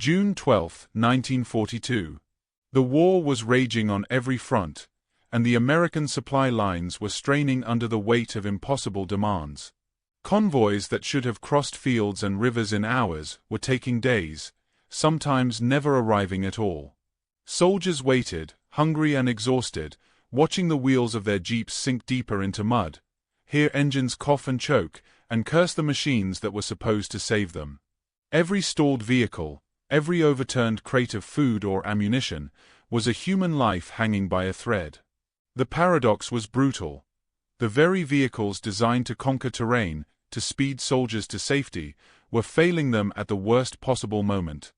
June 12, 1942. The war was raging on every front, and the American supply lines were straining under the weight of impossible demands. Convoys that should have crossed fields and rivers in hours were taking days, sometimes never arriving at all. Soldiers waited, hungry and exhausted, watching the wheels of their jeeps sink deeper into mud, hear engines cough and choke, and curse the machines that were supposed to save them. Every stalled vehicle, every overturned crate of food or ammunition, was a human life hanging by a thread. The paradox was brutal. The very vehicles designed to conquer terrain, to speed soldiers to safety, were failing them at the worst possible moment.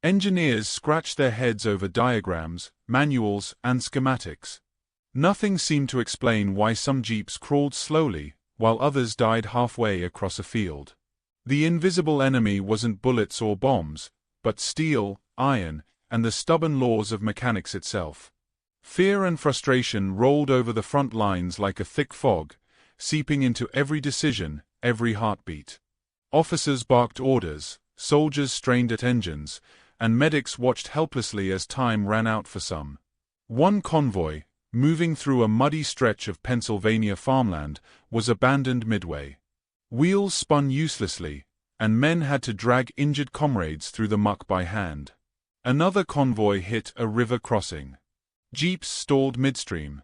Engineers scratched their heads over diagrams, manuals, and schematics. Nothing seemed to explain why some jeeps crawled slowly, while others died halfway across a field. The invisible enemy wasn't bullets or bombs, but steel, iron, and the stubborn laws of mechanics itself. Fear and frustration rolled over the front lines like a thick fog, seeping into every decision, every heartbeat. Officers barked orders, soldiers strained at engines, and medics watched helplessly as time ran out for some. One convoy, moving through a muddy stretch of Pennsylvania farmland, was abandoned midway. Wheels spun uselessly, and men had to drag injured comrades through the muck by hand. Another convoy hit a river crossing. Jeeps stalled midstream.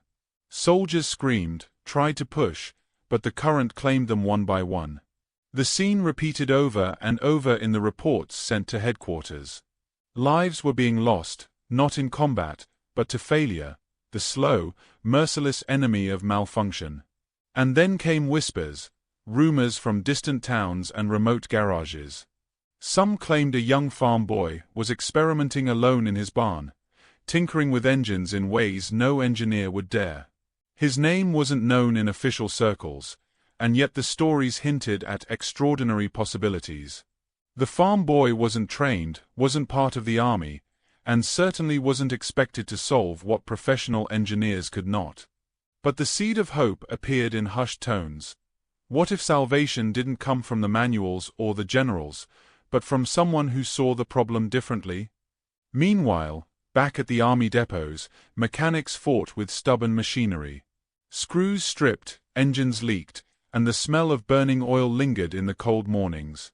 Soldiers screamed, tried to push, but the current claimed them one by one. The scene repeated over and over in the reports sent to headquarters. Lives were being lost, not in combat, but to failure, the slow, merciless enemy of malfunction. And then came whispers, rumors from distant towns and remote garages. Some claimed a young farm boy was experimenting alone in his barn, tinkering with engines in ways no engineer would dare. His name wasn't known in official circles, and yet the stories hinted at extraordinary possibilities. The farm boy wasn't trained, wasn't part of the army, and certainly wasn't expected to solve what professional engineers could not. But the seed of hope appeared in hushed tones. What if salvation didn't come from the manuals or the generals, but from someone who saw the problem differently? Meanwhile, back at the army depots, mechanics fought with stubborn machinery. Screws stripped, engines leaked, and the smell of burning oil lingered in the cold mornings.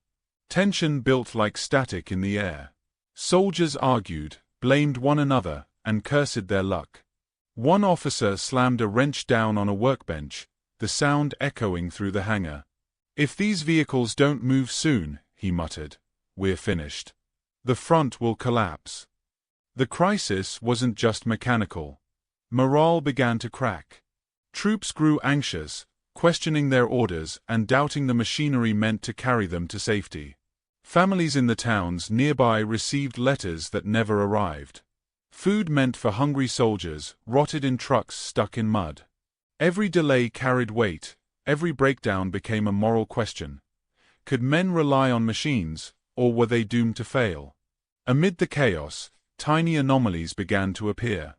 Tension built like static in the air. Soldiers argued, blamed one another, and cursed their luck. One officer slammed a wrench down on a workbench, the sound echoing through the hangar. "If these vehicles don't move soon," he muttered, "we're finished. The front will collapse." The crisis wasn't just mechanical. Morale began to crack. Troops grew anxious, questioning their orders and doubting the machinery meant to carry them to safety. Families in the towns nearby received letters that never arrived. Food meant for hungry soldiers rotted in trucks stuck in mud. Every delay carried weight, every breakdown became a moral question. Could men rely on machines, or were they doomed to fail? Amid the chaos, tiny anomalies began to appear.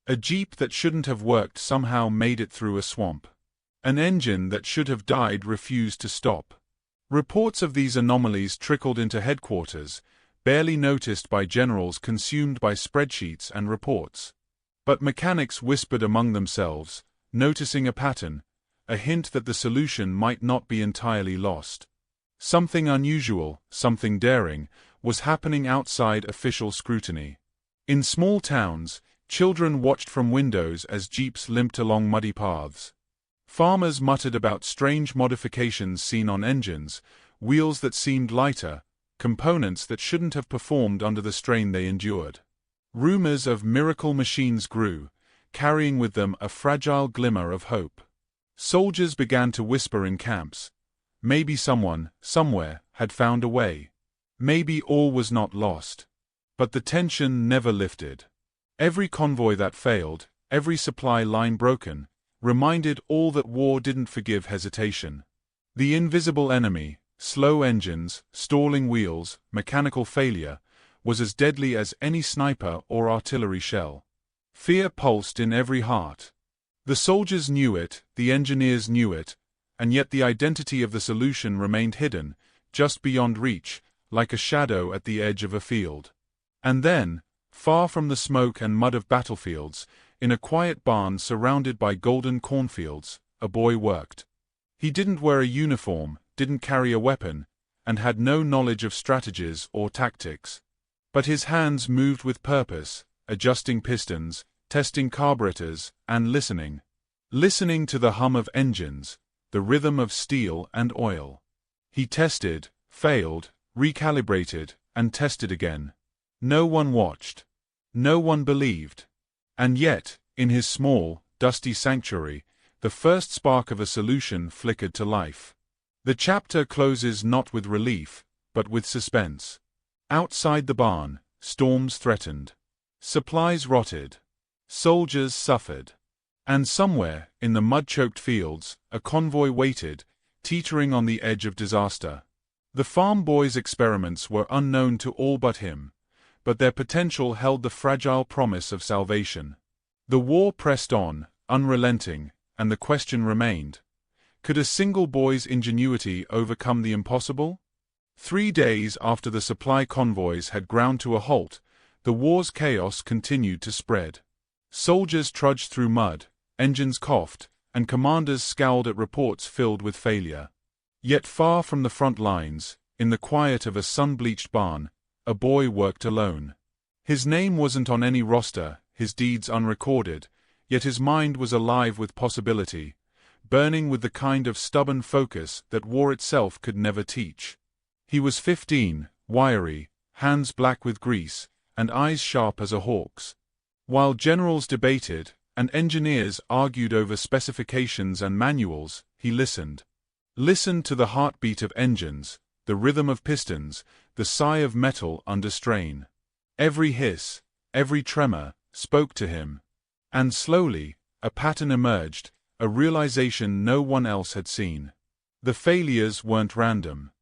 A jeep that shouldn't have worked somehow made it through a swamp. An engine that should have died refused to stop. Reports of these anomalies trickled into headquarters, barely noticed by generals consumed by spreadsheets and reports. But mechanics whispered among themselves, noticing a pattern, a hint that the solution might not be entirely lost. Something unusual, something daring, was happening outside official scrutiny. In small towns, children watched from windows as jeeps limped along muddy paths. Farmers muttered about strange modifications seen on engines, wheels that seemed lighter, components that shouldn't have performed under the strain they endured. Rumors of miracle machines grew, carrying with them a fragile glimmer of hope. Soldiers began to whisper in camps. Maybe someone, somewhere, had found a way. Maybe all was not lost. But the tension never lifted. Every convoy that failed, every supply line broken, reminded all that war didn't forgive hesitation. The invisible enemy, slow engines, stalling wheels, mechanical failure, was as deadly as any sniper or artillery shell. Fear pulsed in every heart. The soldiers knew it, the engineers knew it, and yet the identity of the solution remained hidden, just beyond reach, like a shadow at the edge of a field. And then, far from the smoke and mud of battlefields, in a quiet barn surrounded by golden cornfields, a boy worked. He didn't wear a uniform, didn't carry a weapon, and had no knowledge of strategies or tactics. But his hands moved with purpose, adjusting pistons, testing carburetors, and listening. Listening to the hum of engines, the rhythm of steel and oil. He tested, failed, recalibrated, and tested again. No one watched. No one believed. And yet, in his small, dusty sanctuary, the first spark of a solution flickered to life. The chapter closes not with relief, but with suspense. Outside the barn, storms threatened. Supplies rotted. Soldiers suffered. And somewhere, in the mud-choked fields, a convoy waited, teetering on the edge of disaster. The farm boy's experiments were unknown to all but him, but their potential held the fragile promise of salvation. The war pressed on, unrelenting, and the question remained: could a single boy's ingenuity overcome the impossible? 3 days after the supply convoys had ground to a halt, the war's chaos continued to spread. Soldiers trudged through mud, engines coughed, and commanders scowled at reports filled with failure. Yet far from the front lines, in the quiet of a sun-bleached barn, a boy worked alone. His name wasn't on any roster, his deeds unrecorded, yet his mind was alive with possibility, burning with the kind of stubborn focus that war itself could never teach. He was 15, wiry, hands black with grease, and eyes sharp as a hawk's. While generals debated, and engineers argued over specifications and manuals, he listened. Listened to the heartbeat of engines, the rhythm of pistons, the sigh of metal under strain. Every hiss, every tremor, spoke to him. And slowly, a pattern emerged, a realization no one else had seen. The failures weren't random.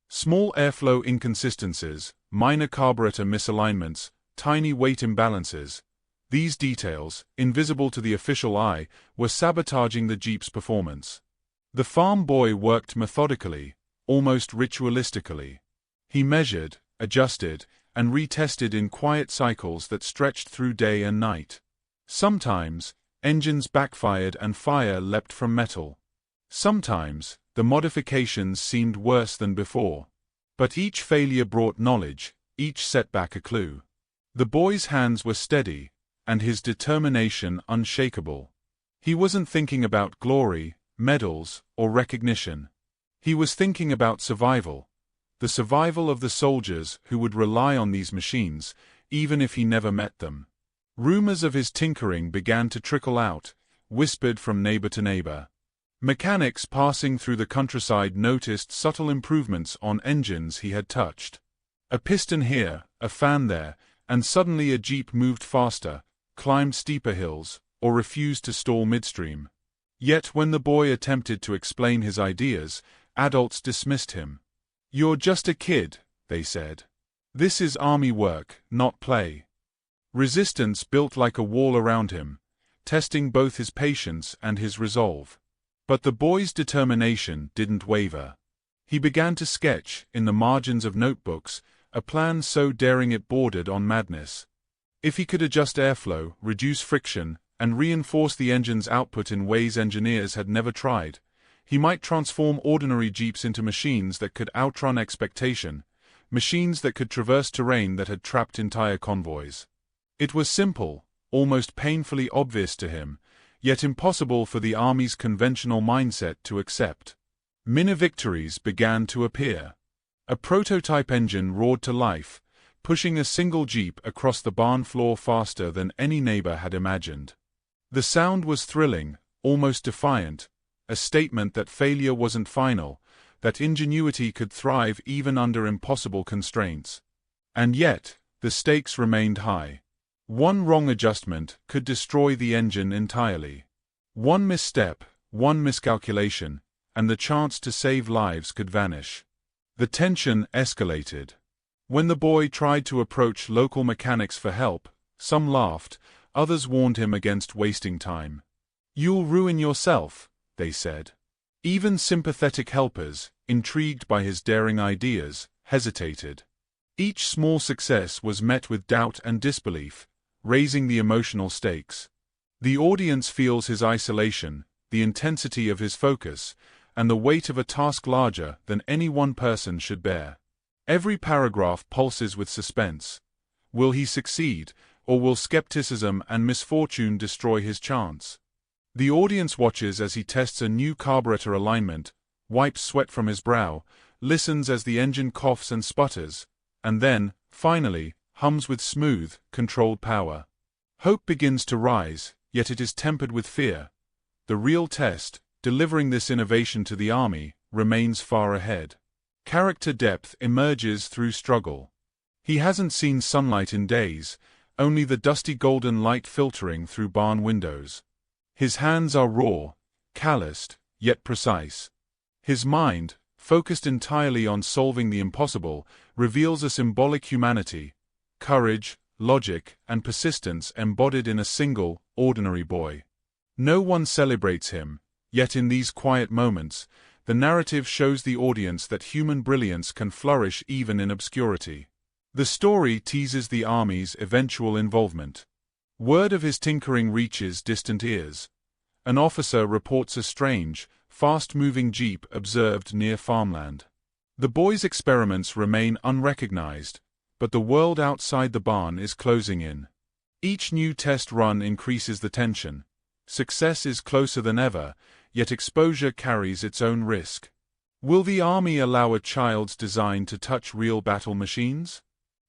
Small airflow inconsistencies, minor carburetor misalignments, tiny weight imbalances. These details, invisible to the official eye, were sabotaging the Jeep's performance. The farm boy worked methodically, almost ritualistically. He measured, adjusted, and retested in quiet cycles that stretched through day and night. Sometimes, engines backfired and fire leapt from metal. Sometimes, the modifications seemed worse than before. But each failure brought knowledge, each setback a clue. The boy's hands were steady, and his determination unshakable. He wasn't thinking about glory, medals, or recognition. He was thinking about survival. The survival of the soldiers who would rely on these machines, even if he never met them. Rumors of his tinkering began to trickle out, whispered from neighbor to neighbor. Mechanics passing through the countryside noticed subtle improvements on engines he had touched. A piston here, a fan there, and suddenly a Jeep moved faster, climbed steeper hills, or refused to stall midstream. Yet when the boy attempted to explain his ideas, adults dismissed him. "You're just a kid," they said. "This is army work, not play." Resistance built like a wall around him, testing both his patience and his resolve. But the boy's determination didn't waver. He began to sketch, in the margins of notebooks, a plan so daring it bordered on madness. If he could adjust airflow, reduce friction, and reinforce the engine's output in ways engineers had never tried, he might transform ordinary Jeeps into machines that could outrun expectation, machines that could traverse terrain that had trapped entire convoys. It was simple, almost painfully obvious to him, yet impossible for the Army's conventional mindset to accept. Mini-victories began to appear. A prototype engine roared to life, pushing a single Jeep across the barn floor faster than any neighbor had imagined. The sound was thrilling, almost defiant, a statement that failure wasn't final, that ingenuity could thrive even under impossible constraints. And yet, the stakes remained high. One wrong adjustment could destroy the engine entirely. One misstep, one miscalculation, and the chance to save lives could vanish. The tension escalated. When the boy tried to approach local mechanics for help, some laughed, others warned him against wasting time. "You'll ruin yourself," they said. Even sympathetic helpers, intrigued by his daring ideas, hesitated. Each small success was met with doubt and disbelief, raising the emotional stakes. The audience feels his isolation, the intensity of his focus, and the weight of a task larger than any one person should bear. Every paragraph pulses with suspense. Will he succeed, or will skepticism and misfortune destroy his chance? The audience watches as he tests a new carburetor alignment, wipes sweat from his brow, listens as the engine coughs and sputters, and then, finally, hums with smooth, controlled power. Hope begins to rise, yet it is tempered with fear. The real test, delivering this innovation to the army, remains far ahead. Character depth emerges through struggle. He hasn't seen sunlight in days, only the dusty golden light filtering through barn windows. His hands are raw, calloused, yet precise. His mind, focused entirely on solving the impossible, reveals a symbolic humanity, courage, logic, and persistence embodied in a single, ordinary boy. No one celebrates him, yet in these quiet moments, the narrative shows the audience that human brilliance can flourish even in obscurity. The story teases the army's eventual involvement. Word of his tinkering reaches distant ears. An officer reports a strange, fast-moving jeep observed near farmland. The boy's experiments remain unrecognized, but the world outside the barn is closing in. Each new test run increases the tension. Success is closer than ever, yet exposure carries its own risk. Will the army allow a child's design to touch real battle machines?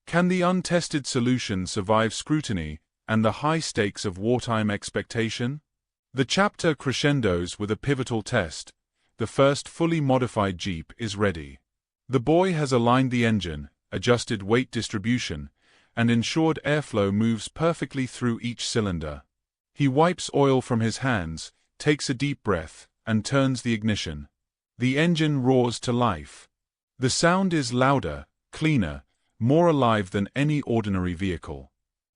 Can the untested solution survive scrutiny and the high stakes of wartime expectation? The chapter crescendos with a pivotal test. The first fully modified Jeep is ready. The boy has aligned the engine, adjusted weight distribution, and ensured airflow moves perfectly through each cylinder. He wipes oil from his hands, takes a deep breath, and turns the ignition. The engine roars to life. The sound is louder, cleaner, more alive than any ordinary vehicle.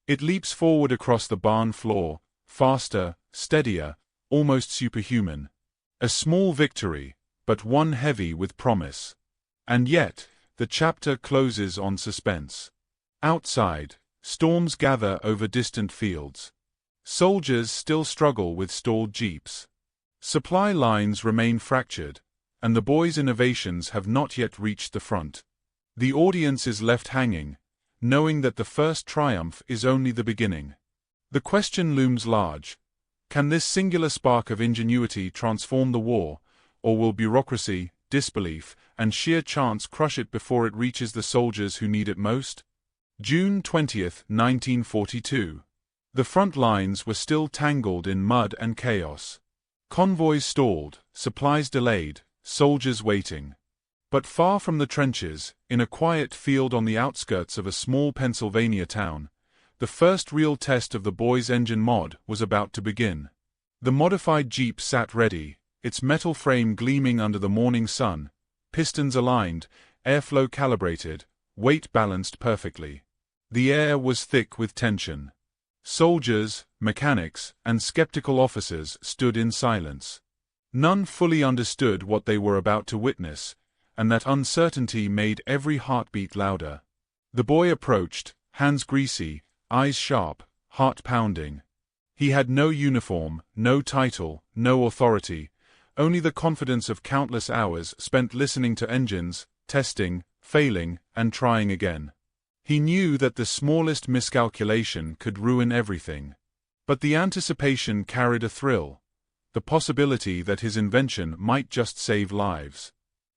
It leaps forward across the barn floor, faster, steadier, almost superhuman. A small victory, but one heavy with promise. And yet, the chapter closes on suspense. Outside, storms gather over distant fields. Soldiers still struggle with stalled jeeps. Supply lines remain fractured, and the boy's innovations have not yet reached the front. The audience is left hanging, knowing that the first triumph is only the beginning. The question looms large. Can this singular spark of ingenuity transform the war, or will bureaucracy, disbelief, and sheer chance crush it before it reaches the soldiers who need it most? June 20, 1942. The front lines were still tangled in mud and chaos. Convoys stalled, supplies delayed, soldiers waiting. But far from the trenches, in a quiet field on the outskirts of a small Pennsylvania town, the first real test of the boy's engine mod was about to begin. The modified Jeep sat ready, its metal frame gleaming under the morning sun, pistons aligned, airflow calibrated, weight balanced perfectly. The air was thick with tension. Soldiers, mechanics, and skeptical officers stood in silence. None fully understood what they were about to witness, and that uncertainty made every heartbeat louder. The boy approached, hands greasy, eyes sharp, heart pounding. He had no uniform, no title, no authority, only the confidence of countless hours spent listening to engines, testing, failing, and trying again. He knew that the smallest miscalculation could ruin everything. But the anticipation carried a thrill, the possibility that his invention might just save lives.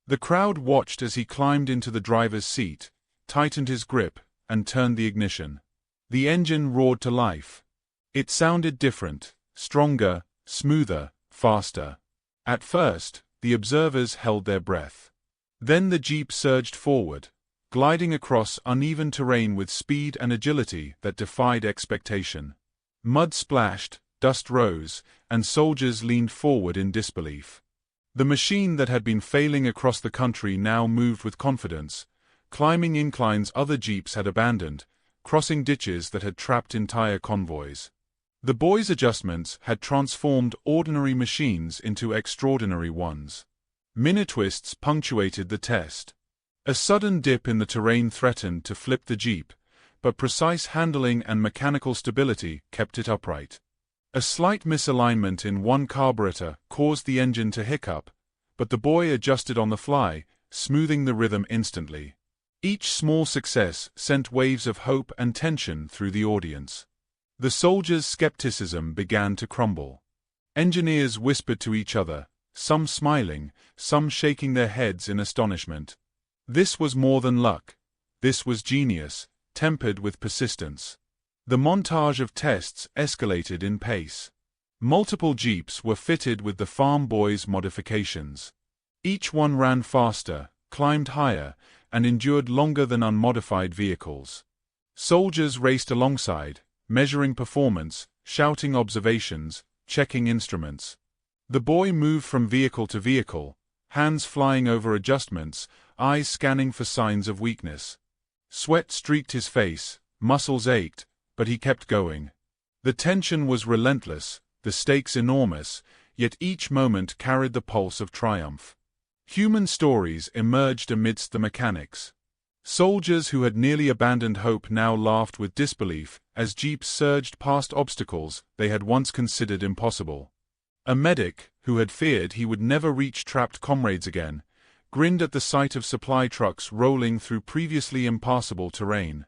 The crowd watched as he climbed into the driver's seat, tightened his grip, and turned the ignition. The engine roared to life. It sounded different, stronger, smoother, faster. At first, the observers held their breath. Then the Jeep surged forward, gliding across uneven terrain with speed and agility that defied expectation. Mud splashed, dust rose, and soldiers leaned forward in disbelief. The machine that had been failing across the country now moved with confidence, climbing inclines other Jeeps had abandoned, crossing ditches that had trapped entire convoys. The boy's adjustments had transformed ordinary machines into extraordinary ones. Minute twists punctuated the test. A sudden dip in the terrain threatened to flip the Jeep, but precise handling and mechanical stability kept it upright. A slight misalignment in one carburetor caused the engine to hiccup, but the boy adjusted on the fly, smoothing the rhythm instantly. Each small success sent waves of hope and tension through the audience. The soldiers' skepticism began to crumble. Engineers whispered to each other, some smiling, some shaking their heads in astonishment. This was more than luck. This was genius, tempered with persistence. The montage of tests escalated in pace. Multiple Jeeps were fitted with the farm boys' modifications. Each one ran faster, climbed higher, and endured longer than unmodified vehicles. Soldiers raced alongside, measuring performance, shouting observations, checking instruments. The boy moved from vehicle to vehicle, hands flying over adjustments, eyes scanning for signs of weakness. Sweat streaked his face, muscles ached, but he kept going. The tension was relentless, the stakes enormous, yet each moment carried the pulse of triumph. Human stories emerged amidst the mechanics. Soldiers who had nearly abandoned hope now laughed with disbelief as Jeeps surged past obstacles they had once considered impossible. A medic, who had feared he would never reach trapped comrades again, grinned at the sight of supply trucks rolling through previously impassable terrain.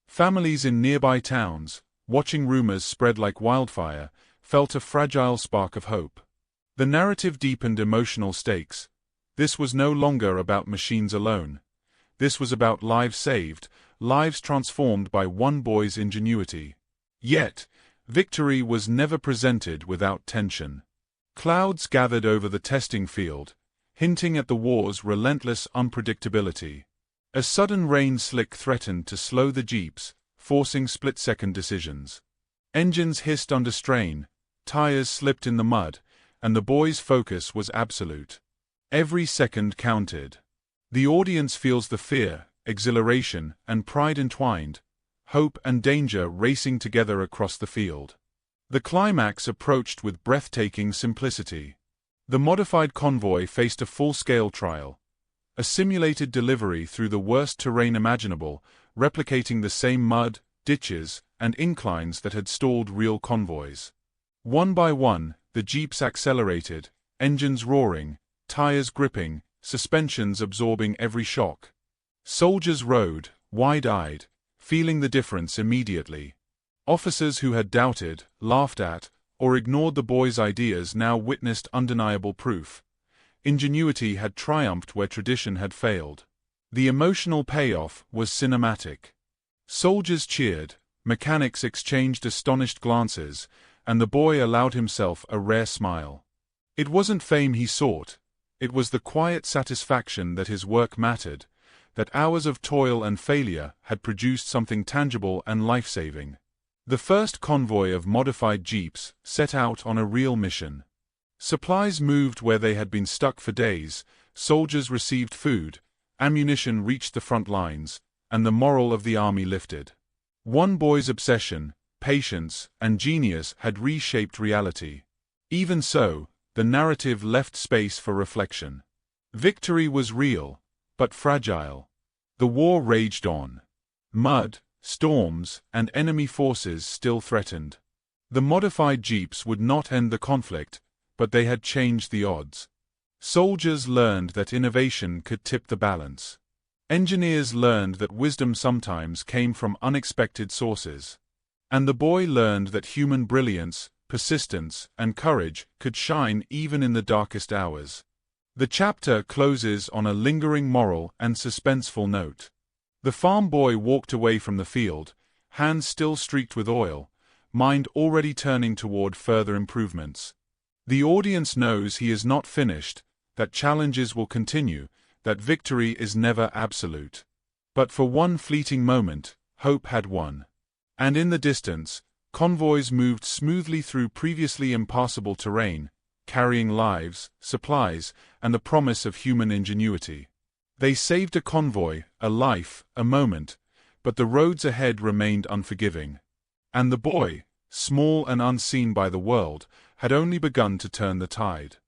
Families in nearby towns, watching rumors spread like wildfire, felt a fragile spark of hope. The narrative deepened emotional stakes. This was no longer about machines alone. This was about lives saved, lives transformed by one boy's ingenuity. Yet, victory was never presented without tension. Clouds gathered over the testing field, hinting at the war's relentless unpredictability. A sudden rain slick threatened to slow the Jeeps, forcing split-second decisions. Engines hissed under strain, tires slipped in the mud, and the boys' focus was absolute. Every second counted. The audience feels the fear, exhilaration, and pride entwined, hope and danger racing together across the field. The climax approached with breathtaking simplicity. The modified convoy faced a full-scale trial, a simulated delivery through the worst terrain imaginable, replicating the same mud, ditches, and inclines that had stalled real convoys. One by one, the Jeeps accelerated, engines roaring, tires gripping, suspensions absorbing every shock. Soldiers rode, wide-eyed, feeling the difference immediately. Officers who had doubted, laughed at, or ignored the boys' ideas now witnessed undeniable proof. Ingenuity had triumphed where tradition had failed. The emotional payoff was cinematic. Soldiers cheered, mechanics exchanged astonished glances, and the boy allowed himself a rare smile. It wasn't fame he sought. It was the quiet satisfaction that his work mattered, that hours of toil and failure had produced something tangible and life-saving. The first convoy of modified Jeeps set out on a real mission. Supplies moved where they had been stuck for days, soldiers received food, ammunition reached the front lines, and the morale of the army lifted. One boy's obsession, patience, and genius had reshaped reality. Even so, the narrative left space for reflection. Victory was real, but fragile. The war raged on. Mud, storms, and enemy forces still threatened. The modified Jeeps would not end the conflict, but they had changed the odds. Soldiers learned that innovation could tip the balance. Engineers learned that wisdom sometimes came from unexpected sources. And the boy learned that human brilliance, persistence, and courage could shine even in the darkest hours. The chapter closes on a lingering moral and suspenseful note. The farm boy walked away from the field, hands still streaked with oil, mind already turning toward further improvements. The audience knows he is not finished, that challenges will continue, that victory is never absolute. But for one fleeting moment, hope had won. And in the distance, convoys moved smoothly through previously impassable terrain, carrying lives, supplies, and the promise of human ingenuity. They saved a convoy, a life, a moment, but the roads ahead remained unforgiving. And the boy, small and unseen by the world, had only begun to turn the tide.